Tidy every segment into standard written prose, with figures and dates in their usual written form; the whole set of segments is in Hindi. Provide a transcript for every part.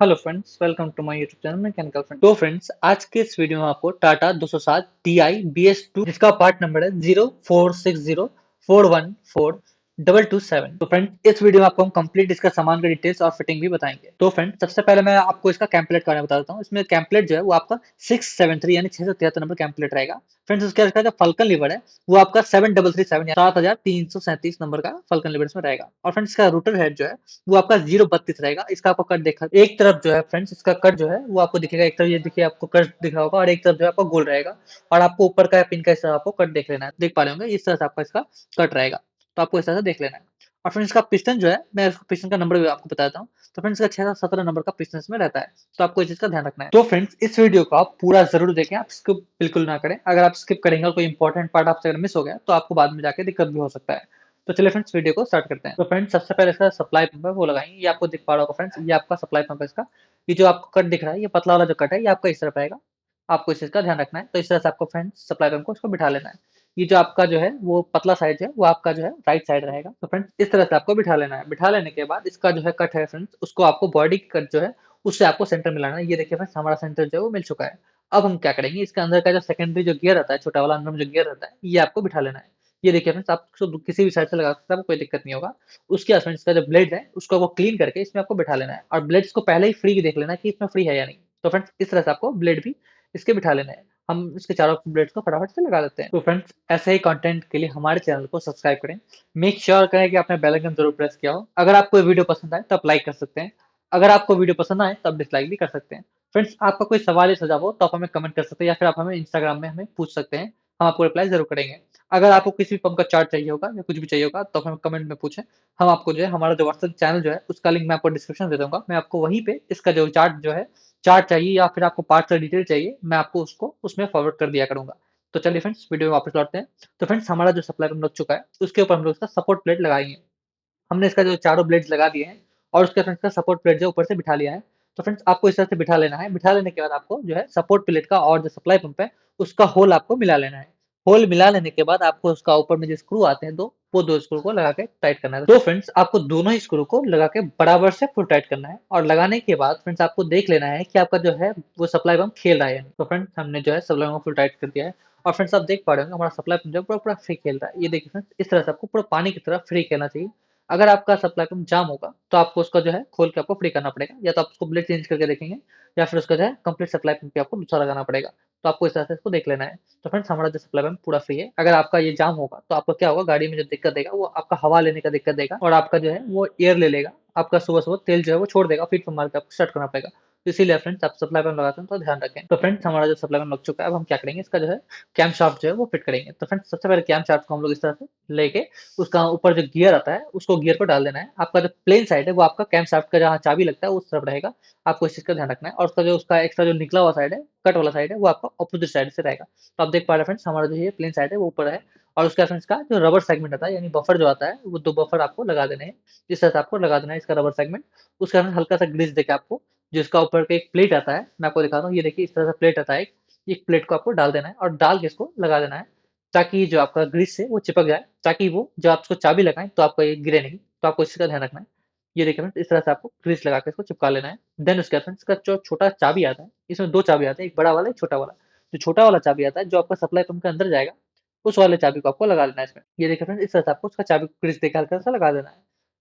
Hello friends, welcome to my YouTube channel mechanical friend. तो फ्रेंड्स, आज के इस वीडियो में आपको टाटा 207 टीआई BS2 जिसका पार्ट नंबर है 0460414227। तो फ्रेंड्स, इस वीडियो में आपको हम कंप्लीट इसका सामान का डिटेल्स और फिटिंग भी बताएंगे। तो फ्रेंड्स, सबसे पहले मैं आपको इसका कैम्पलेट का बता देता हूँ। इसमें कैम्पलेट जो है वो आपका 673 यानी 673 नंबर कैम्पलेट रहेगा। फ्रेंड्स, उसका जो फल्कन लीवर है वो आपका 7337 या 7337 नंबर का फल्कन लीवर इसमें रहेगा। और फ्रेंड्स, इसका रूटर हेड जो है वो आपका 032 रहेगा। इसका आपको कट देखा, एक तरफ जो है फ्रेंड्स इसका कट जो है वो आपको दिखेगा, एक तरफ ये देखिए आपको कट दिख रहा होगा और एक तरफ जो है आपको गोल रहेगा। और आपको ऊपर का पिन का इस तरह आपको कट देख लेना है, देख पा रहे होंगे इस तरह से आपका इसका कट रहेगा। तो आपको इस तरह से देख लेना है। और फ्रेंड्स, इसका पिस्टन जो है, मैं इसको पिस्टन का नंबर भी आपको बताता हूँ। तो फ्रेंड्स, इसका 617 नंबर का पिस्टन इसमें रहता है। तो आपको इस चीज का ध्यान रखना है। तो फ्रेंड्स, इस वीडियो को आप पूरा जरूर देखें, आप स्किप बिल्कुल ना करें। अगर आप स्किप करेंगे और कोई इंपॉर्टेंट पार्ट आपसे अगर मिस हो गया तो आपको बाद में जाके दिक्कत भी हो सकता है। तो चलिए फ्रेंड्स, वीडियो को स्टार्ट करते हैं। तो फ्रेंड्स, सबसे पहले इसका सप्लाई पंप है वो लगाएंगे। ये आपको दिख पा रहा होगा फ्रेंड्स, ये आपका सप्लाई पंप है इसका। ये जो आपको कट दिख रहा है, ये पतला वाला जो कट है, ये आपका इस तरफ आएगा। आपको इस चीज का ध्यान रखना है। तो इस तरह से आपको फ्रेंड्स सप्लाई पंप को इसको बिठा लेना है। ये जो आपका जो है वो पतला साइड है वो आपका जो है राइट साइड रहेगा। तो फ्रेंड्स, इस तरह से आपको बिठा लेना है। बिठा लेने के बाद इसका जो है कट है फ्रेंड्स, उसको आपको बॉडी कट जो है उससे आपको सेंटर मिलाना है। ये देखिए फ्रेंड्स, हमारा सेंटर जो है वो मिल चुका है। अब हम क्या करेंगे, इसके अंदर का जो सेकेंडरी जो गियर रहता है, छोटा वाला अंदर में जो गियर रहता है, ये आपको बिठा लेना है। ये देखिए फ्रेंड्स, आप इसको किसी भी साइड से लगा सकते हैं, कोई दिक्कत नहीं होगा। उसके बाद फ्रेंड्स, इसका जो ब्लेड है उसको आपको क्लीन करके इसमें आपको बिठा लेना है। और ब्लेड्स को पहले ही फ्री देख लेना है कि इसमें फ्री है या नहीं। तो फ्रेंड्स, इस तरह से आपको ब्लेड भी इसके बिठा लेना है। हम इसके चारों ब्लेड्स को फटाफट से लगा देते हैं। तो फ्रेंड्स, ऐसे ही कंटेंट के लिए हमारे चैनल को सब्सक्राइब करें। मेक श्योर करें कि आपने बेल आइकन जरूर प्रेस किया हो। अगर आपको ये वीडियो पसंद आए तो आप लाइक कर सकते हैं। अगर आपको वीडियो पसंद आए तो आप डिसलाइक भी कर सकते हैं। फ्रेंड्स, आपका कोई सवाल या सुझाव हो तो आप हमें कमेंट कर सकते हैं या फिर आप हमें इंस्टाग्राम में हमें पूछ सकते हैं। हम आपको रिप्लाई जरूर करेंगे। अगर आपको किसी भी पंप का चार्ट चाहिए होगा या कुछ भी चाहिए होगा तो आप हमें कमेंट में पूछें। हम आपको जो है हमारा जो व्हाट्सएप चैनल जो है उसका लिंक मैं आपको डिस्क्रिप्शन दे दूंगा। मैं आपको वहीं पे इसका जो चार्ट जो है, चार्ट चाहिए या फिर आपको पार्ट का डिटेल चाहिए, मैं आपको उसको उसमें फॉरवर्ड कर दिया करूंगा। तो चलिए फ्रेंड्स, वीडियो में वापस लौटते हैं। तो फ्रेंड्स, हमारा जो सप्लाई पंप लग चुका है उसके ऊपर हम लोग इसका सपोर्ट प्लेट लगाएंगे। हमने इसका जो चारों ब्लेड्स लगा दिए हैं और उसके फ्रेंड्स का सपोर्ट प्लेट जो ऊपर से बिठा लिया है। तो फ्रेंड्स, आपको इस तरह से बिठा लेना है। बिठा लेने के बाद आपको जो है सपोर्ट प्लेट का और जो सप्लाई पंप है उसका होल आपको मिला लेना है। होल मिला लेने के बाद आपको उसका ऊपर में जो स्क्रू आते हैं दो, वो दो स्क्रू को लगा के टाइट करना है। तो फ्रेंड्स, आपको दोनों ही स्क्रू को लगा के बराबर से फुल टाइट करना है। और लगाने के बाद फ्रेंड्स, आपको देख लेना है कि आपका जो है वो सप्लाई पंप खेल रहा है या नहीं। तो फ्रेंड्स, हमने जो है सप्लाई पंप फुल टाइट कर दिया है। और फ्रेंड्स, आप देख पा रहे होंगे हमारा सप्लाई पंप जो है पूरा पूरा फ्री खेल रहा है। ये देखिए फ्रेंड्स, इस तरह से आपको पूरा पानी की तरह फ्री खेलना चाहिए। अगर आपका सप्लाई पंप जाम होगा तो आपको उसका जो है खोल के आपको फ्री करना पड़ेगा, या तो आप उसको ब्लेड चेंज करके देखेंगे या फिर उसका जो है कंप्लीट सप्लाई पंप पे आपको दूसरा लगाना पड़ेगा। तो आपको इस तरह से इसको देख लेना है। तो फ्रेंड्स, हमारा जो सप्लाई पंप पूरा फ्री है। अगर आपका ये जाम होगा तो आपका क्या होगा, गाड़ी में जो दिक्कत देगा वो आपका हवा लेने का दिक्कत देगा और आपका जो है वो एयर ले लेगा। आपका सुबह सुबह तेल जो है वो छोड़ देगा, फीट पर मार के आपको स्टार्ट करना पड़ेगा। तो इसीलिए फ्रेंड्स, आप सप्लाई पंप लगाते हैं तो ध्यान रखें। तो फ्रेंड्स, हमारा जो सप्लाई पंप लग चुका है, अब हम क्या करेंगे, इसका जो है कैम शाफ्ट जो है वो फिट करेंगे। तो फ्रेंड्स, सबसे पहले कैम शाफ्ट को हम लोग इस तरह से लेके उसका ऊपर जो गियर आता है उसको गियर को डाल देना है। आपका जो प्लेन साइड है वो आपका कैम शाफ्ट का जहाँ चाबी लगता है उस तरफ रहेगा। आपको इस चीज का ध्यान रखना है। और उसका जो उसका एक्स्ट्रा जो निकला हुआ साइड है, कट वाला साइड है, वो आपका अपोजिट साइड से रहेगा। तो आप देख पा रहे हैं फ्रेंड्स, हमारा जो ये प्लेन साइड है वो ऊपर है। और उसका फ्रेंड्स का जो रबर सेगमेंट आता है यानी बफर जो आता है, वो दो बफर आपको लगा देने हैं। इस तरह से आपको लगा देना है इसका रबर सेगमेंट। उसका हल्का सा ग्रीस देके आपको, जिसका ऊपर का एक प्लेट आता है, मैं आपको दिखाता हूँ। ये देखिए, इस तरह से प्लेट आता है। एक प्लेट को आपको डाल देना है और डाल के इसको लगा देना है, ताकि जो आपका ग्रीस है वो चिपक जाए, ताकि वो जब आप उसको चाबी लगाएं तो आपका ये गिरे नहीं। तो आपको इसका ध्यान रखना है। ये देखिए फ्रेंड्स, इस तरह से आपको ग्रीस लगा के इसको चिपका लेना है। देन उसके बाद फ्रेंड्स, इसका जो छोटा चाबी आता है, इसमें दो चाबी आते हैं, एक बड़ा वाला एक छोटा वाला। जो छोटा वाला चाबी आता है जो आपका सप्लाई पंप के अंदर जाएगा, उस वाले चाबी को आपको लगा देना है इसमें। ये देखिए फ्रेंड्स, इस तरह से आपको उसका चाबी ग्रीस देकर हल्का सा लगा देना है।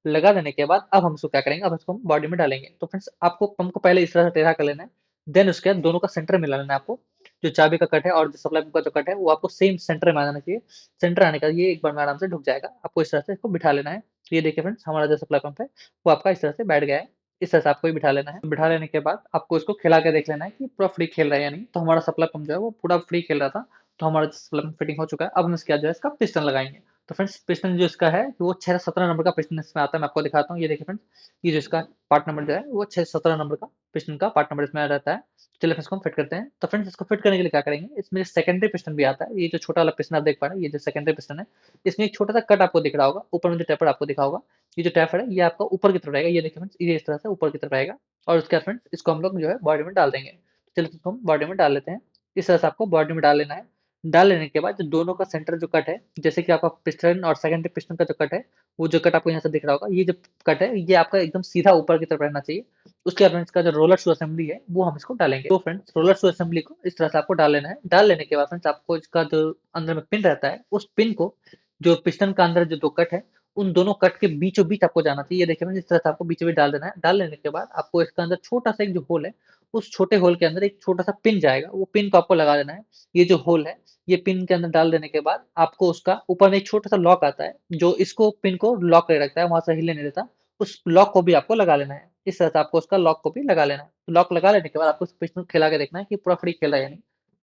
लगा देने के बाद अब हम इसको क्या करेंगे, अब इसको हम बॉडी में डालेंगे। तो फ्रेंड्स, आपको पंप को पहले इस तरह से टेढ़ा कर लेना है। देन उसके बाद दोनों का सेंटर मिला लेना है आपको। जो चाबी का कट है और जो सप्लाई पंप का जो कट है वो आपको सेम सेंटर में आ जाना चाहिए। सेंटर आने का ये एक बार में आराम से ढुक जाएगा। आपको इस तरह से इसको बिठा लेना है। तो ये देखिए फ्रेंड्स, हमारा जो सप्लाई पंप है वो आपका इस तरह से बैठ गया है। इस तरह से आपको ही बिठा लेना है। बिठा लेने के बाद आपको इसको खिला के देख लेना है कि पूरा फ्री खेल रहा है या नहीं। तो हमारा सप्लाई पंप जो है वो पूरा फ्री खेल रहा था। तो हमारा सप्लाई पंप फिटिंग हो चुका है। अब हम इसके बाद जो है इसका पिस्टन लगाएंगे। तो फ्रेंड्स, पिस्टन जो इसका है वो 617 नंबर का पिस्टन इसमें आता है। मैं आपको दिखाता हूँ। ये देखिए फ्रेंड्स, ये जो इसका पार्ट नंबर जो है वो 617 नंबर का पिस्टन का पार्ट नंबर इसमें रहता है। चलिए फिर इसको हम फिट करते हैं। तो फ्रेंड्स, इसको फिट करने के लिए क्या करेंगे, इसमें सेकेंडरी पिस्टन भी आता है। ये जो छोटा वाला पिस्टन आप देख पा रहे हैं, ये जो सेकेंडरी पिस्टन है, इसमें एक छोटा सा कट आपको दिख रहा होगा। ऊपर में जो टेपर आपको दिखा होगा, ये जो टेपर है ये आपका ऊपर की तरफ रहेगा। ये देखिए फ्रेंड्स, ये इस तरह से ऊपर की तरफ रहेगा। और उसके बाद फ्रेंड्स, इसको हम लोग जो है बॉडी में डाल देंगे। चलिए इसको हम बॉडी में डाल लेते हैं। इस तरह से आपको बॉडी में डाल लेना है। डाल लेने के बाद जो दोनों का सेंटर जो कट है, जैसे कि आपका पिस्टन और सेकेंडरी पिस्टन का जो कट है, वो जो कट आपको यहाँ से दिख रहा होगा, ये जो कट है ये आपका एकदम सीधा ऊपर की तरफ रहना चाहिए। उसके बाद फ्रेंड्स इसका जो रोलर शू असेंबली है वो हम इसको डालेंगे। तो फ्रेंड्स रोलर शू असेंबली को इस तरह से आपको डाल लेना है। डाल लेने के बाद फ्रेंड्स आपको इसका जो अंदर में पिन रहता है उस पिन को जो पिस्टन का अंदर जो दो कट है उन दोनों कट के बीचों बीच आपको जाना चाहिए। ये देखिए फ्रेंड्स इस तरह से आपको बीचों बीच डाल देना है। डाल लेने के बाद आपको इसके अंदर छोटा सा एक जो होल है उस छोटे होल के अंदर एक छोटा सा पिन जाएगा, वो पिन को आपको लगा देना है। ये जो होल है ये पिन के अंदर डाल देने के बाद आपको उसका ऊपर में एक छोटा सा लॉक आता है जो इसको पिन को लॉक कर रखता है, वहां से हिलने नहीं देता। उस लॉक को भी आपको लगा लेना है। इस तरह से आपको उसका लॉक को भी लगा लेना है। लॉक लगा लेने के बाद आपको पिस्टन खिला के देखना है कि पूरा फ्री खेल रहा है या नहीं,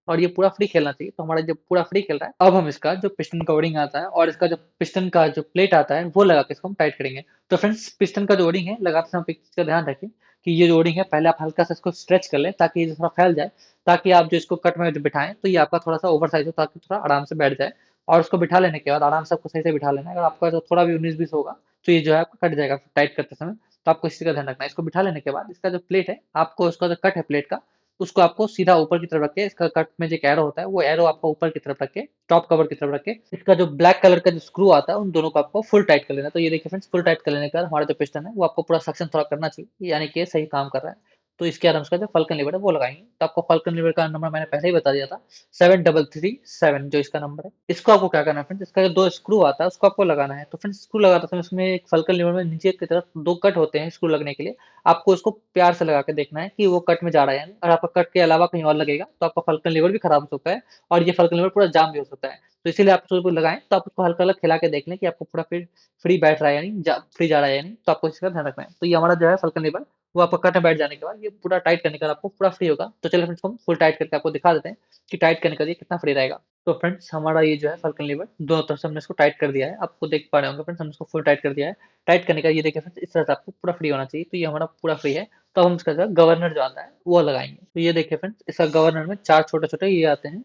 और ये पूरा फ्री खेलना चाहिए। तो हमारा जब पूरा फ्री खेल रहा है अब हम इसका जो पिस्टन कवरिंग आता है और इसका जो पिस्टन का जो प्लेट आता है वो लगा के इसको हम टाइट करेंगे। तो फ्रेंड्स पिस्टन का जो ओरिंग है लगाते समय आप एक चीज का ध्यान रखें कि ये जो ओरिंग है पहले आप हल्का सा इसको स्ट्रेच कर लें ताकि ये थोड़ा फैल जाए, ताकि आप जो इसको कट में जो बिठाएं तो ये आपका थोड़ा सा ओवर साइज हो ताकि थोड़ा आराम से बैठ जाए। और उसको बिठा लेने के बाद आराम से आपको सही से बिठा लेना है। अगर आपका जो थोड़ा भी 19-20 होगा तो ये जो है आपका कट जाएगा टाइट करते समय। तो आपको इस चीज का ध्यान रखना है। इसको बिठा लेने के बाद इसका जो प्लेट है आपको उसका जो कट है प्लेट का उसको आपको सीधा ऊपर की तरफ रख के, इसका कट में जो एक एरो होता है वो एरो आपको ऊपर की तरफ रख के टॉप कवर की तरफ रख के इसका जो ब्लैक कलर का जो स्क्रू आता है उन दोनों को आपको फुल टाइट कर लेना है। तो ये देखिए फ्रेंड्स फुल टाइट कर लेने के बाद हमारा जो पिस्टन है वो आपको पूरा सक्शन थोड़ा करना चाहिए, यानी कि सही काम कर रहा है। तो इसके बाद हम इसका जो फल्कन लीवर है वो लगाएंगे। तो आपको फल्कन लीवर का नंबर मैंने पहले ही बता दिया था, 7337 जो इसका नंबर है। इसको आपको क्या करना है फ्रेंड्स, इसका जो दो स्क्रू आता है उसको आपको लगाना है। तो फ्रेंड्स स्क्रू लगाते समय इसमें एक फल्कन लीवर में नीचे की तरफ दो कट होते हैं स्क्रू लगने के लिए। आपको उसको प्यार से लगा के देखना है कि वो कट में जा रहा है या नहीं। अगर आपका कट के अलावा कहीं और लगेगा तो आपका फल्कन लीवर भी खराब हो सकता है और ये फल्कन लीवर पूरा जाम भी हो सकता है। तो इसीलिए आप उसको लगाएं तो आप उसको हल्का हल्का खिला के देख लें कि आपको पूरा फिर फ्री बैठ रहा है या नहीं, फ्री जा रहा है या नहीं। तो आपको इसका ध्यान रखना है। तो ये हमारा जो है फल्कन लीवर वो आपका कट में बैठ जाने के बाद ये पूरा टाइट करने के बाद आपको पूरा फ्री होगा। तो चलिए फ्रेंड्स हम फुल टाइट करके आपको दिखा देते हैं कि टाइट करने के बाद ये कितना फ्री रहेगा। तो फ्रेंड्स हमारा ये जो है फल्कन लीवर दोनों तरफ से हमने इसको टाइट कर दिया है। आपको देख पा रहे होंगे फ्रेंड्स, हमने इसको फुल टाइट कर दिया है। टाइट करने का ये देखिए फ्रेंड्स इस तरह से आपको पूरा फ्री होना चाहिए। तो ये हमारा पूरा फ्री है। तो हम इसका जो है गवर्नर जो आता है वो लगाएंगे। तो ये देखिए फ्रेंड्स इसका गवर्नर में चार छोटे छोटे ये आते हैं।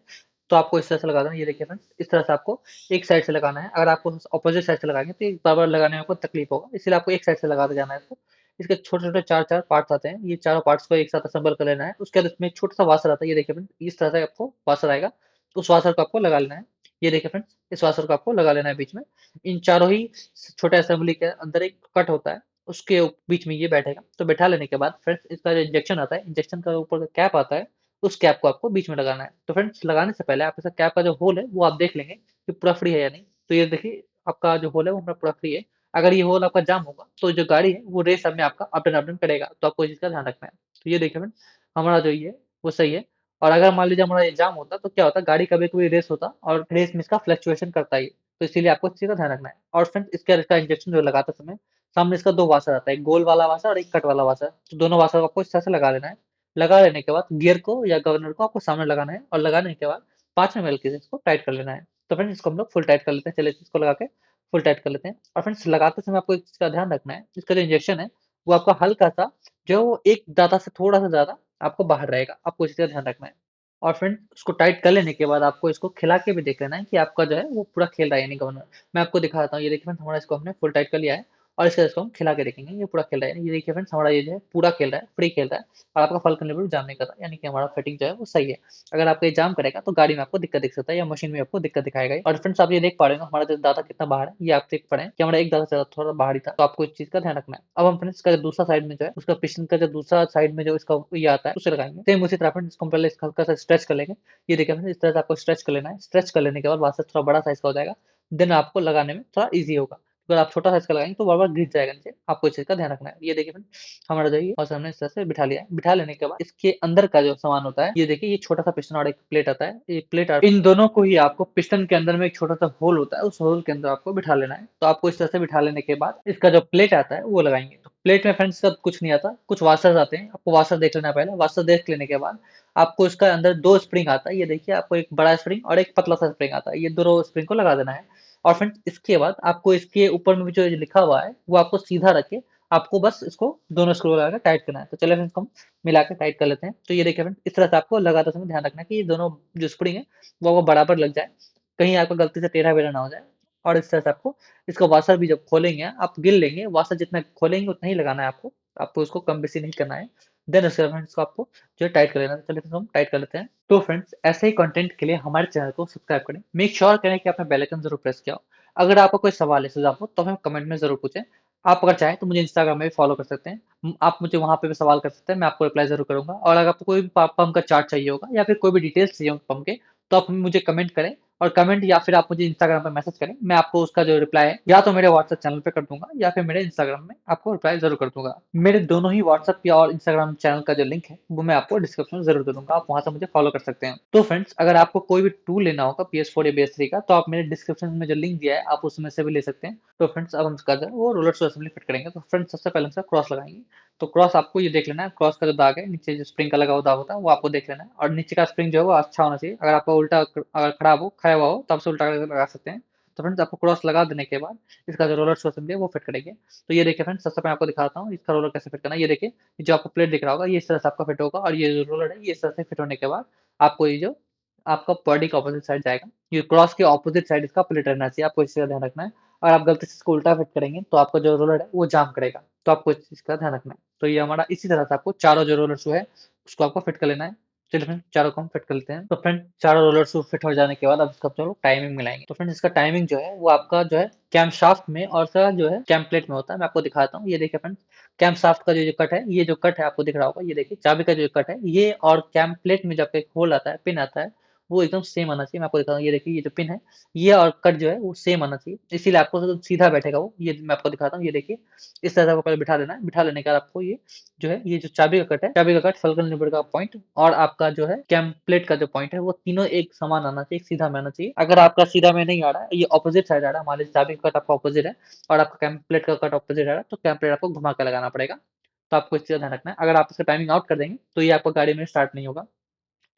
तो आपको इस तरह से लगा देना। ये देखिए फ्रेंड्स इस तरह से आपको एक साइड से लगाना है। अगर आपको अपोजिट साइड से लगाएंगे तो एक बार बार लगाने में आपको तकलीफ होगा, इसलिए आपको एक साइड से लगाते जाना है इसको। इसके छोटे छोटे चार चार पार्ट्स आते हैं, ये चारों पार्ट्स को एक साथ असेंबल कर लेना है। उसके बाद इसमें एक छोटा सा वाशर आता है। ये देखिए फ्रेंड्स इस तरह से आपको वाशर आएगा, तो उस वाशर को आपको लगा लेना है। ये देखिए फ्रेंड्स इस वाशर को आपको लगा लेना है बीच में। इन चारों ही छोटे असेंबली के अंदर एक कट होता है, उसके बीच में ये बैठेगा। तो बैठा लेने के बाद फ्रेंड्स इसका जो इंजेक्शन आता है, इंजेक्शन का ऊपर का कैप आता है, उस कैप को आपको बीच में लगाना है। तो फ्रेंड्स लगाने से पहले आप इसका कैप का जो होल है वो आप देख लेंगे कि पूरा फ्री है या नहीं। तो ये देखिए आपका जो होल है वो हमारा पूरा फ्री है। अगर ये होल आपका जाम होगा तो जो गाड़ी है वो रेस में आपका अप एंड डाउन करेगा। तो आपको इस चीज का ध्यान रखना है। तो ये देखिए फ्रेंड्स हमारा जो ये वो सही है। और अगर मान लीजिए हमारा ये जाम होता तो क्या होता, गाड़ी कभी कभी रेस होता और रेस में इसका फ्लक्चुएशन करता ही। तो इसीलिए आपको इस चीज का ध्यान रखना है। और फ्रेंड्स इसका इंजेक्शन जो लगाते समय सामने इसका दो वाशर आता है, एक गोल वाला वाशर और एक कट वाला वाशर। तो दोनों वाशर को आपको इस तरह से लगा लेना है। लगा लेने के बाद गियर को या गवर्नर को आपको सामने लगाना है और लगाने के बाद 5 ml से इसको टाइट कर लेना है। तो फ्रेंड्स इसको हम लोग फुल टाइट कर लेते हैं। चलिए इसको लगा के फुल टाइट कर लेते हैं। और फ्रेंड्स लगाते समय आपको एक चीज का ध्यान रखना है, इसका जो इंजेक्शन है वो आपका हल्का सा जो एक दांता से थोड़ा सा ज्यादा आपको बाहर रहेगा। आपको इस चीज का ध्यान रखना है। और फ्रेंड्स उसको टाइट कर लेने के बाद आपको इसको खिला के भी देख लेना है कि आपका जो है वो पूरा खेल रहा है या नहीं गवर्नर। मैं आपको दिखा देता हूँ। ये देखिए फ्रेंड्स हमारा इसको हमने फुल टाइट कर लिया है और इसको हम खिला के देखेंगे ये पूरा खेल रहा है या नहीं। ये देखिए फ्रेंड्स हमारा ये जो है पूरा खेल रहा है, फ्री खेल रहा है। और आपका फल्कन लीवर जाम नहीं कर रहा, यानी कि हमारा फिटिंग जो है वो सही है। अगर आपका ये जाम करेगा तो गाड़ी में आपको दिक्कत दिख सकता है या मशीन में आपको दिक्कत दिखाएगा ही। और फ्रेंड्स आप ये देख पा रहे हो हमारा जो दाता कितना बाहर है, ये आप देख पा रहे हैं कि हमारा एक दाता ज्यादा थोड़ा बाहर ही था। तो आपको इस चीज का ध्यान रखना है। अब हम फ्रेंड्स का जो दूसरा साइड में जो है उसका पिस्टन का जो दूसरा साइड में जो इसका ये आता है उसे लगाएंगे। सेम उसी तरह फ्रेंड्स इसको हम पहले हल्का सा स्ट्रेच कर लेंगे। ये देखिए फ्रेंड्स इस तरह से आपको स्ट्रेच कर लेना है। स्ट्रेच कर लेने के बाद वहां से थोड़ा बड़ा साइज का हो जाएगा, देन आपको लगाने में थोड़ा ईजी होगा। अगर आप छोटा साइज का लगाएंगे तो बार-बार गिर जाएगा नीचे, आपको इस चीज़ का ध्यान रखना है। ये देखिए फ्रेंड्स हमारा जो है ये और हमने इस तरह से बिठा लिया है। बिठा लेने के बाद इसके अंदर का जो सामान होता है, ये देखिए ये छोटा-सा पिस्टन और एक प्लेट आता है। ये प्लेट और इन दोनों को ही आपको पिस्टन के अंदर में एक छोटा-सा होल होता है, उस होल के अंदर आपको बिठा लेना है। तो आपको इस तरह से बिठा लेने के बाद इसका जो प्लेट आता है वो लगाएँगे। तो प्लेट में फ्रेंड्स इसका कुछ नहीं आता, कुछ वाशर्स आते हैं। आपको वाशर देख लेना है पहले। वाशर देख लेने के बाद आपको इसका अंदर 2 स्प्रिंग आता है। ये देखिए आपको एक बड़ा स्प्रिंग और एक पतला-सा स्प्रिंग आता है। ये दोनों स्प्रिंग को लगा देना है। और फ्रेंड्स इसके बाद आपको इसके ऊपर में भी जो लिखा हुआ है वो आपको सीधा रख के आपको बस इसको दोनों स्क्रू लगा के टाइट करना है। तो चलिए फ्रेंड्स इसको हम मिला के टाइट कर लेते हैं। तो ये देखिए फ्रेंड्स इस तरह से आपको लगाते समय ध्यान रखना है कि ये दोनों जो स्प्रिंग है वो आपको बराबर लग जाए, कहीं आपको गलती से टेढ़ा-मेढ़ा ना हो जाए। और इस तरह से आपको इसका वॉशर भी जब खोलेंगे आप गिन लेंगे, वॉशर जितना खोलेंगे उतना ही लगाना है आपको। आपको उसको कम बेशी नहीं करना है। देन उसके बाद फ्रेंड्स को आपको जो है टाइट कर लेना है। चलिए इसको हम टाइट कर लेते हैं। तो फ्रेंड्स ऐसे ही कंटेंट के लिए हमारे चैनल को सब्सक्राइब करें। मेक श्योर करें कि आपने बेल आइकन जरूर प्रेस किया हो। अगर आपका कोई सवाल है, सुझाव हो तो हमें कमेंट में जरूर पूछें। आप अगर चाहें तो मुझे इंस्टाग्राम में भी फॉलो कर सकते हैं। आप मुझे वहाँ पे भी सवाल कर सकते हैं, मैं आपको रिप्लाई ज़रूर करूँगा। और अगर आपको कोई भी प पम्प का चार्ट चाहिए होगा या फिर कोई भी डिटेल्स चाहिए हो पम्प के, तो आप मुझे कमेंट करें, और कमेंट या फिर आप मुझे इंस्टाग्राम पे मैसेज करें। मैं आपको उसका जो रिप्लाई है, या तो मेरे व्हाट्सएप चैनल पे कर दूँगा या फिर मेरे इंस्टाग्राम में आपको रिप्लाई ज़रूर कर दूँगा। मेरे दोनों ही व्हाट्सएप या और इंस्टाग्राम चैनल का जो लिंक है, वो मैं आपको डिस्क्रिप्शन में ज़रूर दे दूँगा। आप वहाँ से मुझे फॉलो कर सकते हैं। तो फ्रेंड्स, अगर आपको कोई भी टूल लेना होगा PS4 या PS3 का, तो आप मेरे डिस्क्रिप्शन में जो लिंक दिया है, आप उसमें से भी ले सकते हैं। तो फ्रेंड्स, अब हम इसका जो है वो रोलर टू असेंबली फिट करेंगे। तो फ्रेंड्स, सबसे पहले हम इसका क्रॉस लगाएँगे। तो क्रॉस आपको ये देख लेना है, क्रॉस का जो दाग है, नीचे जो स्प्रिंग का लगा हुआ दाग होता है, वो आपको देख लेना है, और नीचे का स्प्रिंग जो है वो अच्छा होना चाहिए। अगर आपका उल्टा अगर खराब हो, खाया हुआ हो, तो आप उसे उल्टा करके लगा सकते हैं। तो फ्रेंड्स, आपको क्रॉस लगा देने के बाद इसका जो रोलर टू असेंबली है वो फिट करेंगे। तो ये देखिए फ्रेंड्स, सबसे पहले आपको दिखाता हूँ इसका रोलर कैसे फिट करना है। ये देखिए, ये जो आपको प्लेट दिख रहा होगा, ये इस तरह से आपका फिट होगा, और ये जो रोलर है, ये इस तरह से फिट होने के बाद आपको ये जो आपका बॉडी का अपोजिट साइड जाएगा। ये क्रॉस के अपोजिट साइड इसका प्लेट रहना चाहिए, आपको इस चीज़ का ध्यान रखना है। अगर आप गलती से इसको उल्टा फिट करेंगे, तो आपका जो रोलर है वो जाम करेगा। तो आपको इस चीज़ का ध्यान रखना है। तो ये हमारा इसी तरह से आपको चारों जो रोलर शू है, उसको आपको फिट कर लेना है। चलिए फ्रेंड, चारों को हम फिट कर लेते हैं। तो फ्रेंड, चारों रोलर शू फिट हो जाने के बाद अब इसका हम लोग टाइमिंग मिलाएँगे। तो फ्रेंड, इसका टाइमिंग जो है वो आपका जो है कैम शाफ्ट में और इसका जो है कैम प्लेट में होता है। मैं आपको दिखाता हूँ। ये देखिए फ्रेंड्स, कैम शाफ्ट का जो कट है, ये जो कट है आपको दिख रहा होगा, ये देखिए चाबी का जो कट है, ये और कैम प्लेट में जब एक होल आता है, पिन आता है, वो एकदम सेम आना चाहिए। मैं आपको दिखाता हूँ। ये देखिए, ये जो पिन है, ये और कट जो है वो सेम आना चाहिए, इसीलिए आपको सीधा बैठेगा वो। ये मैं आपको दिखाता हूँ। ये देखिए, इस तरह से आपको पहले बिठा देना है। बिठा लेने के बाद आपको ये जो है, ये जो चाबी का कट है, चाबी का कट, फल्कन लीवर का पॉइंट और आपका जो है कैम प्लेट का जो पॉइंट है, वो तीनों एक समान आना चाहिए, सीधा में आना चाहिए। अगर आपका सीधा में नहीं आ रहा है, ये ऑपोजिट साइड आ रहा है, मान लीजिए चाबी का कट आपका ऑपोजिट है और आपका कैम प्लेट का कट ऑपोजिट आ रहा है, तो कैम प्लेट आपको घुमा के लगाना पड़ेगा। तो आपको इस चीज़ का ध्यान रखना है। अगर आप इसका टाइमिंग आउट कर देंगे, तो ये आपको गाड़ी में स्टार्ट नहीं होगा।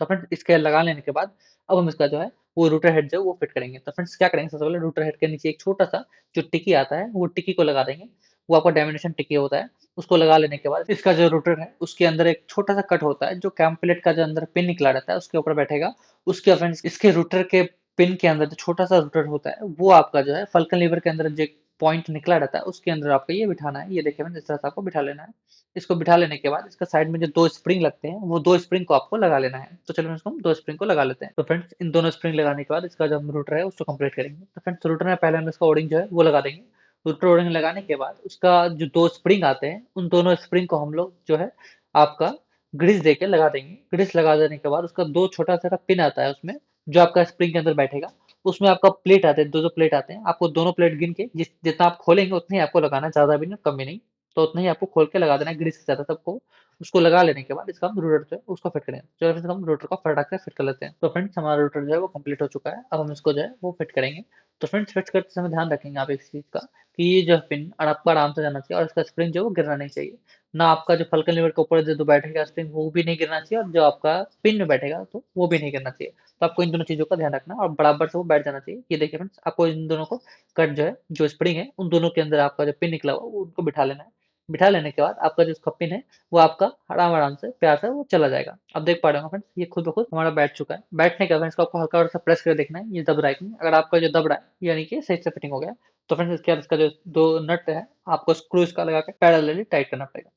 तो फ्रेंड्स, इसके लगा लेने के बाद अब हम इसका जो है वो रूटर हेड जो है वो फिट करेंगे। तो फ्रेंड्स, क्या करेंगे, सबसे पहले रूटर हेड के नीचे एक छोटा-सा जो टिकी आता है, वो टिकी को लगा देंगे। वो आपका डायमिनेशन टिकी होता है, उसको लगा लेने के बाद इसका जो रूटर है, उसके अंदर एक छोटा-सा कट होता है, जो कैम प्लेट का जो अंदर पिन निकला रहता है, उसके ऊपर बैठेगा। उसके फ्रेंड्स, इसके रूटर के पिन के अंदर जो छोटा-सा रूटर होता है, वो आपका जो है फल्कन लीवर के अंदर जो एक पॉइंट निकला रहता है, उसके अंदर आपको ये बिठाना है। ये देखिए फ्रेंड्स, इस तरह से आपको बिठा लेना है। इसको बिठा लेने के बाद इसका साइड में जो 2 स्प्रिंग लगते हैं, वो 2 स्प्रिंग को आपको लगा लेना है। तो चलिए इसको हम 2 स्प्रिंग को लगा लेते हैं। तो फ्रेंड्स, इन दोनों स्प्रिंग लगाने के बाद इसका जो हम रूटर है उसको कंप्लीट करेंगे। तो फ्रेंड्स, रूटर में पहले हम इसका ओरिंग जो है वो लगा देंगे। रूटर ओरिंग लगाने के बाद उसका जो 2 स्प्रिंग आते हैं, उन दोनों स्प्रिंग को हम लोग जो है आपका ग्रीस देके लगा देंगे। ग्रीस लगा देने के बाद उसका 2 छोटा-सा पिन आता है उसमें, जो आपका स्प्रिंग के अंदर बैठेगा। उसमें आपका प्लेट आते हैं, 2-2 प्लेट आते हैं। आपको दोनों प्लेट गिन के जितना आप खोलेंगे उतना ही आपको लगाना है, ज़्यादा भी नहीं, कम भी नहीं। तो उतना ही आपको खोल के लगा देना है ग्रीस के साथ सबको। उसको लगा लेने के बाद इसका हम रूटर जो है उसको फिट करेंगे। चलो फिर हम रूटर को फटाक से फिट कर लेते हैं। तो फ्रेंड्स, हमारा रूटर जो है वो कंप्लीट हो चुका है। अब हम इसको जो है वो फिट करेंगे। तो फ्रेंड्स, फिट करते समय ध्यान रखेंगे आप एक चीज़ का, कि ये जो पिन और आपका आराम से जाना चाहिए, और इसका स्प्रिंग जो है वो गिरना नहीं चाहिए। ना आपका जो फल्कन लीवर के ऊपर जो बैठेगा स्प्रिंग, वो भी नहीं गिरना चाहिए, और जो आपका पिन में बैठेगा तो वो भी नहीं गिरना चाहिए। तो आपको इन दोनों चीज़ों का ध्यान रखना है और बराबर से वो बैठ जाना चाहिए। ये देखिए फ्रेंड्स, आपको इन दोनों को कट जो है, जो स्प्रिंग है, उन दोनों के अंदर आपका जो पिन निकला हुआ है, वो उनको बिठा लेना है। बिठा लेने के बाद आपका जो इसका पिन है, वो आपका आराम-आराम से, प्यार से वो चला जाएगा। आप देख पा रहे होंगे फ्रेंड्स, ये खुद ब खुद हमारा बैठ चुका है। बैठने के बाद इसको आपको हल्का-सा प्रेस करके देखना है, ये दब रहा है कि नहीं। अगर आपका जो दब रहा है, यानी कि सही से फिटिंग हो गया है। तो फ्रेंड्स, इसके बाद इसका जो 2 नट है, आपको स्क्रू इसका लगा के पैरेलली टाइट करना पड़ेगा।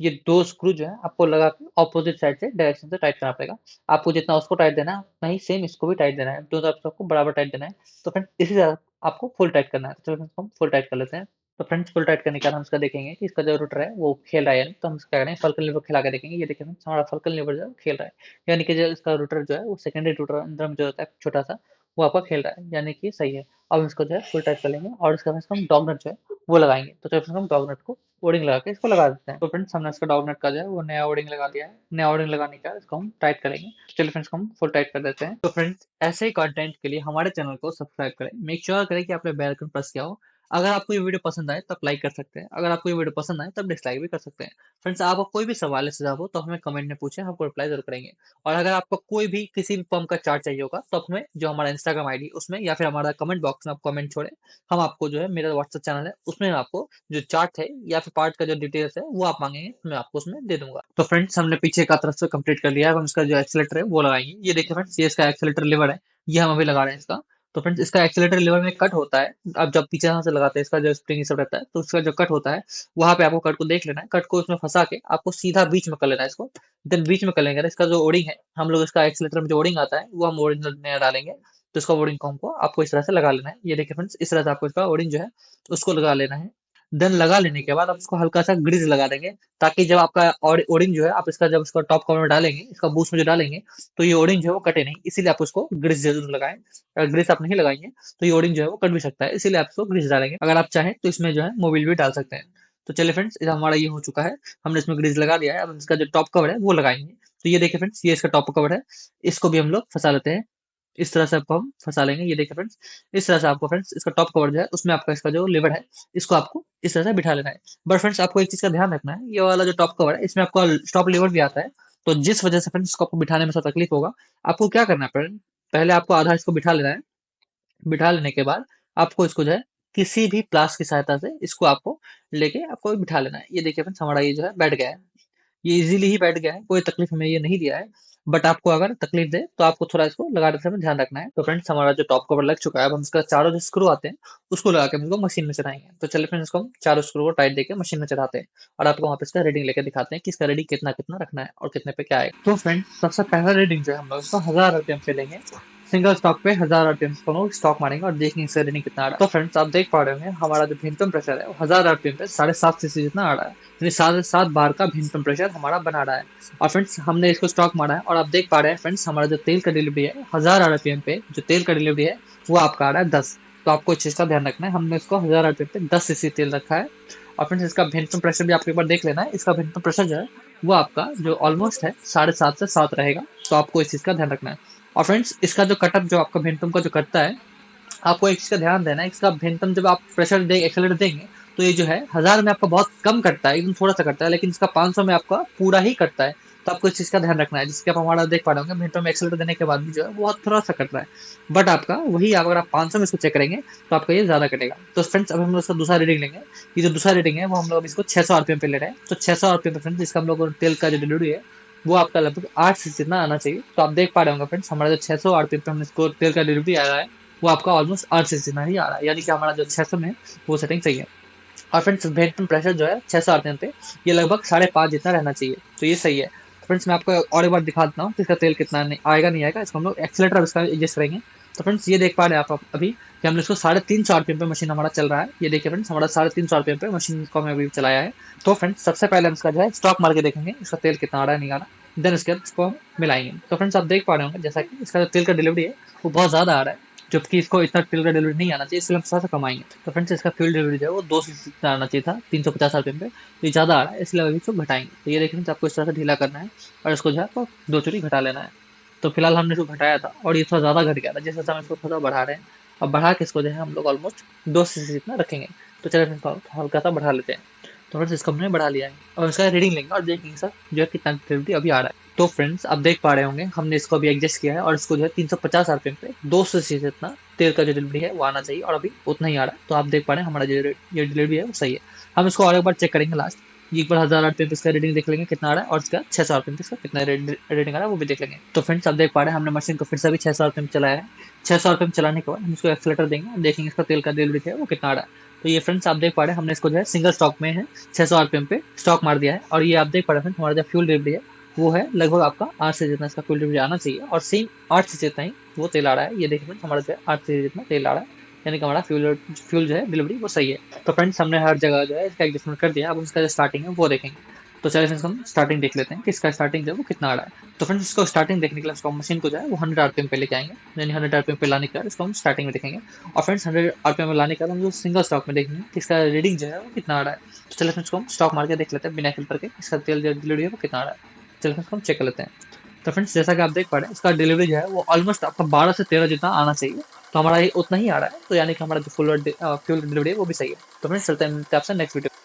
ये 2 स्क्रू जो है आपको लगा के ऑपोजिट साइड से डायरेक्शन से टाइट करना पड़ेगा। आपको जितना उसको टाइट देना है, उतना ही सेम इसको भी टाइट देना है। दोनों तरफ से आपको बराबर टाइट देना है। तो फ्रेंड्स, इसी तरह आपको फुल टाइट करना है। तो चलो इसको हम फुल टाइट कर लेते हैं। तो फ्रेंड्स, फुल टाइट करने के बाद हम इसका देखेंगे कि इसका जो रूटर है वो खेल रहा है या नहीं। तो हम इसका क्या करेंगे, फल्कन लीवर खिला के देखेंगे। ये देखिए फ्रेंड्स, हमारा फल्कन लीवर जो है वो खेल रहा है। यानी कि जो इसका रूटर जो है वो सेकेंडरी रूटर अंदर में जो होता है छोटा-सा, वो आपका खेल रहा है, यानी कि सही है। अब हम इसको जो है फुल टाइट कर लेंगे, और इसका इसको हम डॉग नट जो है वो लगाएँगे। तो चलो फिर हम डॉग नट को ओडिंग लगा के इसको लगा देते हैं। तो फ्रेंड्स, हमने इसका डॉग नट का जो है वो नया ओडिंग लगा दिया है। नया ओडिंग लगाने के बाद इसको हम टाइट करेंगे। तो चलिए फ्रेंड्स, इसको हम फुल टाइट कर देते हैं। तो फ्रेंड्स, ऐसे ही कंटेंट के लिए हमारे चैनल को सब्सक्राइब करें। मेक श्योर करें कि आपने बेल आइकन प्रेस किया हो। अगर आपको ये वीडियो पसंद आए तो आप लाइक कर सकते हैं। अगर आपको ये वीडियो पसंद आए तब डिसलाइक भी कर सकते हैं। फ्रेंड्स, आपका कोई भी सवाल या सुझाव हो तो हमें कमेंट में पूछें, हम आपको रिप्लाई ज़रूर करेंगे। और अगर आपको कोई भी किसी भी फर्म का चार्ट चाहिए होगा, तो अपने जो हमारा इंस्टाग्राम आईडी उसमें या फिर हमारा कमेंट बॉक्स में आप कमेंट छोड़ें। हम आपको जो है, मेरा व्हाट्सएप चैनल है, उसमें आपको जो चार्ट है या फिर पार्ट का जो डिटेल्स है वो आप मांगेंगे, तो मैं आपको उसमें दे दूंगा। तो फ्रेंड्स, हमने पीछे का तरफ से कंप्लीट कर लिया है। अब हम इसका जो एक्सीलेटर है वो लगाएंगे। ये देखिए फ्रेंड्स, ये इसका एक्सीलेटर लीवर है, ये हम अभी लगा रहे हैं इसका। तो फ्रेंड्स, इसका एक्सीलेटर लीवर में कट होता है। अब जब पीछे से लगाते हैं, इसका जो स्प्रिंग सब रहता है, तो उसका जो कट होता है, वहां पे आपको कट को देख लेना है। कट को उसमें फंसा के आपको सीधा बीच में कर लेना है इसको। देन बीच में कर लेंगे ना, इसका जो ओडिंग है, हम लोग इसका एक्सीलेटर में जो ओडिंग आता है वो हम ओरिजिनल नया डालेंगे। तो इसका ओडिंग को हमको आपको इस तरह से लगा लेना है। ये देखिए फ्रेंड्स, इस तरह से आपको इसका ओडिंग जो है उसको लगा लेना है। देन लगा लेने के बाद आप इसको हल्का-सा ग्रीस लगा देंगे, ताकि जब आपका ओडिंग जो है आप इसका जब इसको टॉप कवर में डालेंगे, इसका बूस्ट में जो डालेंगे, तो ये ओडिंग जो है वो कटे नहीं, इसीलिए आप उसको ग्रीस ज़रूर लगाएँ। अगर ग्रीस आप नहीं लगाएँगे, तो ये ओडिंग जो है वो कट भी सकता है, इसीलिए आप इसको ग्रीस डालेंगे। अगर आप चाहें तो इसमें जो है मोबिल भी डाल सकते हैं। तो चलिए फ्रेंड्स, ये हमारा ये हो चुका है, हमने इसमें ग्रीस लगा दिया है, अब इसका जो टॉप कवर है वो लगाएँगे। तो ये देखिए फ्रेंड्स, ये इसका टॉप कवर है, इसको भी हम लोग फँसा लेते हैं। इस तरह से आपको हम फँसा लेंगे, ये देखिए फ्रेंड्स, इस तरह से आपको फ्रेंड्स इसका टॉप कवर जो है, उसमें आपका इसका जो लीवर है, इसको आपको इस तरह से बिठा लेना है। बट फ्रेंड्स, आपको एक चीज़ का ध्यान रखना है, ये वाला जो टॉप कवर है, इसमें आपका स्टॉप लीवर भी आता है, तो जिस वजह से फ्रेंड्स इसको आपको बिठाने में थोड़ा तकलीफ होगा, आपको क्या करना है फ्रेंड, पहले आपको आधा इसको बिठा लेना है। बिठा लेने के बाद आपको इसको जो है किसी भी प्लास की सहायता से इसको आपको लेके आपको बिठा लेना है। ये देखिए फ्रेंड्स, हमारा ये जो है बैठ गया है। ये इज़िली ही बैठ गया है, कोई तकलीफ हमें ये नहीं दिया है। बट आपको अगर तकलीफ दे तो आपको थोड़ा इसको लगाते समय ध्यान रखना है। तो फ्रेंड्स, हमारा जो टॉप कवर लग चुका है, अब हम इसका चारों जो स्क्रू आते हैं, उसको लगा के हम इसको मशीन में चढ़ाएँगे। तो चलिए फ्रेंड्स, इसको हम चारों स्क्रू को टाइट देके मशीन में चढ़ाते हैं और आपको वहाँ पे इसका रीडिंग लेके दिखाते हैं कि इसका रीडिंग कितना-कितना रखना है और कितने पे क्या आएगा। तो फ्रेंड्स, सबसे पहला रीडिंग जो है हम लोग इसको 1000 आरपीएम पे लेंगे। सिंगल स्टॉक पे 1000 आरपीएम को हम लोग स्टॉक मारेंगे और देखेंगे इसका रीडिंग कितना आ रहा है। तो फ्रेंड्स, आप देख पा रहे होंगे हमारा जो भिन्नतम प्रेशर है वो 1000 आरपीएम पे 7.5 सीसी जितना आ रहा है, यानी 7.5 बार का भिन्नतम प्रेशर हमारा बना रहा है। और फ्रेंड्स, हमने इसको स्टॉक मारा है और आप देख पा रहे हैं फ्रेंड्स, हमारा जो तेल का डिलीवरी है 1000 आरपीएम पे जो तेल का डिलीवरी है वो आपका आ रहा है 10। तो आपको इस चीज़ का ध्यान रखना है, हमने इसको 1000 आरपीएम पे 10 सीसी तेल रखा है। और फ्रेंड्स, इसका भिन्नतम प्रेशर भी आपको एक बार देख लेना है। इसका भिन्नतम प्रेशर जो है वो आपका जो ऑलमोस्ट है 7.5 से 7 रहेगा, तो आपको इस चीज़ का ध्यान रखना है। और फ्रेंड्स, इसका जो कटअप जो आपका भिन्नतम का जो कटता है, आपको एक चीज़ का ध्यान देना है, इसका भिन्नतम जब आप प्रेशर दे एक्सेलरेटर देंगे, तो ये जो है 1000 में आपका बहुत कम कटता है, एकदम थोड़ा-सा कटता है, लेकिन इसका 500 में आपका पूरा ही कटता है। तो आपको इस चीज़ का ध्यान रखना है, जिसके आप हमारा देख पा रहे होंगे भिन्नतम में एक्सेलरेटर देने के बाद भी जो है बहुत थोड़ा-सा कट रहा है। बट आपका वही अगर आप 500 में इसको चेक करेंगे, तो आपका ये ज़्यादा कटेगा। तो फ्रेंड्स, अब हम लोग इसका दूसरा रीडिंग लेंगे। ये जो दूसरा रीडिंग है वो हम लोग इसको 600 आरपीएम पे ले रहे हैं। तो 600 आरपीएम पे फ्रेंड्स, इसका हम लोग तेल का जो डिलीवरी है वो आपका लगभग 8 से जितना आना चाहिए। तो आप देख पा रहे होंगे फ्रेंड्स, हमारा जो 600 आरपीएम पे हमने इसको तेल का डिलीवरी आ रहा है वो आपका ऑलमोस्ट 8 से जितना ही आ रहा है, यानी कि हमारा जो 600 में वो सेटिंग सही है। और फ्रेंड्स, भिन्नतम प्रेशर जो है 600 आरपीएम पे ये लगभग 5.5 जितना रहना चाहिए, तो ये सही है। तो फ्रेंड्स, मैं आपको और एक बार दिखा देता हूँ कि इसका तेल कितना आएगा नहीं आएगा। इसको हम लोग एक्सेलेटर इसका एडजस्ट करेंगे। तो फ्रेंड्स, ये देख पा रहे हैं आप अभी कि हमने इसको 350 आरपीएम पे मशीन हमारा चल रहा है। ये देखिए फ्रेंड्स, हमारा 350 आरपीएम पे मशीन को हमने अभी चलाया है। तो फ्रेंड्स, सबसे पहले हम इसका जो है स्टॉक मार के देखेंगे इसका तेल कितना आ रहा है नहीं आ रहा, देन इसके बाद इसको हम मिलाएंगे। तो फ्रेंड्स, आप देख पा रहे होंगे जैसा कि इसका जो तेल का डिलीवरी है वो बहुत ज़्यादा आ रहा है, जबकि इसको इतना तेल का डिलीवरी नहीं आना चाहिए, इसलिए हम थोड़ा-सा कमाएँगे। तो फ्रेंड्स, इसका फ्यूल डिलीवरी जो है वो 200 जितना आना चाहिए था, 350 आरपीएम पे, ये ज़्यादा आ रहा है, इसलिए अभी इसको घटाएँगे। तो ये देखिए फ्रेंड्स, आपको इस तरह से ढीला करना है और इसको जो है आपको 2 चुरी घटा लेना है। तो फिलहाल हमने इसको घटाया था और ये थोड़ा ज़्यादा घट गया था, जिस वजह से हम इसको थोड़ा बढ़ा रहे हैं। अब बढ़ा के इसको जो है हम लोग ऑलमोस्ट 2 सीसी जितना रखेंगे। तो चलिए फ्रेंड्स, हल्का-सा बढ़ा लेते हैं। तो फ्रेंड्स, इसको हमने बढ़ा लिया है और इसका रीडिंग लेंगे और देखेंगे सर जो है कितना डिलीवरी अभी आ रहा है। तो फ्रेंड्स, आप देख पा रहे होंगे हमने इसको अभी एडजस्ट किया है और इसको जो है 350 आरपीएम पे 200 सीसी जितना तेल का जो डिलीवरी है वो आना चाहिए और अभी उतना ही आ रहा है। तो आप देख पा रहे हैं हमारा जो ये डिलीवरी है वो सही है। हम इसको और एक बार चेक करेंगे लास्ट, एक बार 1000 आरपीएम पे इसका रीडिंग देख लेंगे कितना आ रहा है और इसका 600 आरपीएम पे इसका कितना रीडिंग आ रहा है वो भी देख लेंगे। तो फ्रेंड्स, आप देख पा रहे हैं हमने मशीन को फिर से अभी 600 आरपीएम चलाया है। 600 आरपीएम चलाने के बाद हम इसको एक्सेलेरेटर देंगे और देखेंगे इसका तेल का डिलीवरी है वो कितना आ रहा है। तो ये फ्रेंड्स, आप देख पा रहे हैं हमने इसको जो है सिंगल स्टॉक में है 600 आरपीएम पे स्टॉक मार दिया है और ये आप देख पा रहे हैं फ्रेंड्स, हमारा जो फ्यूल डिलीवरी है वो है लगभग आपका 8 से जितना इसका फ्यूल डिलीवरी आना चाहिए और सेम 8 से जितना ही वो तेल आ रहा है। ये देखिए फ्रेंड्स, हमारा जो है 8 से जितना तेल आ रहा है, यानी कि हमारा फ्यूल जो है डिलीवरी वो सही है। तो फ्रेंड्स, हमने हर जगह जो है इसका एडजस्टमेंट कर दिया। अब उसका जो स्टार्टिंग है वो देखेंगे। तो चलिए फ्रेंड्स, हम स्टार्टिंग देख लेते हैं कि इसका स्टार्टिंग जो है वो कितना आ रहा है। तो फ्रेंड्स, इसको स्टार्टिंग देखने के लिए इसको मशीन को जो है वो 100 आरपीएम पे लेके आएंगे, यानी 100 आरपीएम पे लाने के बाद इसको हम स्टार्टिंग में देखेंगे। और फ्रेंड्स, 100 आरपीएम में लाने के बाद हम जो सिंगल स्टॉक में देखेंगे कि इसका रीडिंग जो है वो कितना आ रहा है। तो चलिए फ्रेंड्स, को हम स्टॉक मार के देख लेते हैं बिना फिल्टर के इसका तेल जो डिलीवरी है वो कितना आ रहा है। चलिए फ्रेंड्स, को हम चेक कर लेते हैं। तो फ्रेंड्स, जैसा कि आप देख पा रहे हैं इसका डिलीवरी जो है वो ऑलमोस्ट आपका 12 से 13 जितना आना चाहिए। तो हमारा ये उतना ही आ रहा है, तो यानी कि हमारा जो फ्यूल डिलीवरी है वो भी सही है। तो फ्रेंड्स, चलते हैं आपसे नेक्स्ट वीडियो।